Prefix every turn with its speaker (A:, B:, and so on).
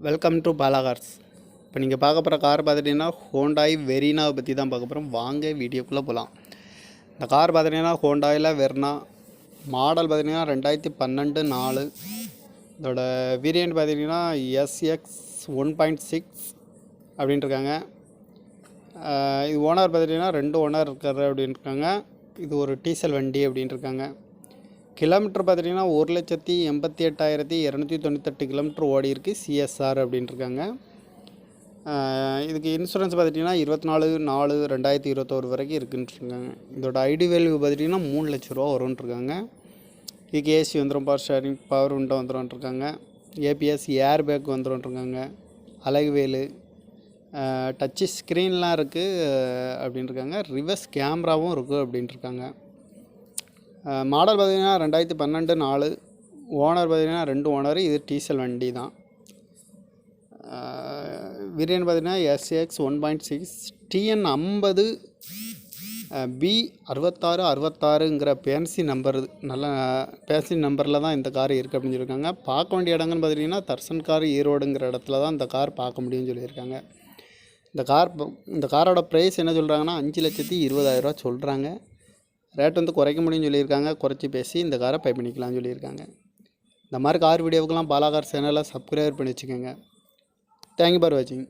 A: Welcome to Bala cars. இப்போ நீங்கள் பார்க்க போகிற கார் பார்த்துட்டிங்கன்னா ஹோண்டாய் வெரினாவை பற்றி தான் பார்க்க போகிறோம். வாங்க வீடியோக்குள்ளே போகலாம். இந்த கார் பார்த்துட்டிங்கன்னா ஹோண்டாயில் வெர்னா மாடல் பார்த்திங்கன்னா 2012 இதோட வேரியண்ட் பார்த்திங்கன்னா SX 1.6 அப்படின்ட்டுருக்காங்க. இது ஓனர் பார்த்திங்கன்னா 2 ஓனர் இருக்கார் அப்படின்ட்டுருக்காங்க. இது ஒரு டீசல் வண்டி அப்படின்ட்டுருக்காங்க. கிலோமீட்டர் பார்த்துட்டிங்கன்னா 1,88,298 கிலோமீட்டர் ஓடி இருக்குது. CSR அப்படின்ட்டுருக்காங்க. இதுக்கு இன்சூரன்ஸ் பார்த்துட்டிங்கன்னா 24/4/2021 வரைக்கும் இருக்குன்ட்டுருக்காங்க. இதோட ஐடி வேல்யூ பார்த்துட்டிங்கன்னா 3 லட்ச ரூபா வரும்ன்ட்ருக்காங்க. இதுக்கு ஏசி வந்துடும், பவர் ஷேரிங், பவர் விண்டோ வந்துடும்ன்ட்ருக்காங்க. ABS ஏர் பேக் வந்துடும்ன்ட்ருக்காங்க. அழகுவேலு டச்சு ஸ்க்ரீன்லாம் இருக்குது அப்படின்ட்டுருக்காங்க. ரிவர்ஸ் கேமராவும் இருக்குது அப்படின்ட்டுருக்காங்க. மாடல் பார்த்திங்கன்னா 2012 ஓனர் பார்த்திங்கன்னா 2 ஓனர். இது டீசல் வண்டி தான். வேரியன்ட் பார்த்திங்கன்னா SX 1.6 TN 50 B6666ங்கிற பேன்சி நம்பர். நல்ல பேன்சி நம்பரில் தான் இந்த கார் இருக்குது அப்படின்னு சொல்லியிருக்காங்க. பார்க்க வேண்டிய இடங்கள்னு பார்த்திங்கன்னா தர்சன் கார் ஈரோடுங்கிற இடத்துல தான் இந்த கார் பார்க்க முடியும்னு சொல்லியிருக்காங்க. இந்த காரோட ப்ரைஸ் என்ன சொல்கிறாங்கன்னா 5,20,000 சொல்கிறாங்க. ரேட் வந்து குறைக்க முடியும்னு சொல்லியிருக்காங்க. குறைச்சி பேசி இந்த காரை பை பண்ணிக்கலாம்னு சொல்லியிருக்காங்க. இந்த மாதிரி கார் வீடியோவுக்கெல்லாம் பாலா கார் சேனலை சப்ஸ்கிரைப் பண்ணி வச்சுக்கோங்க. தேங்க்யூ ஃபார் வாட்சிங்.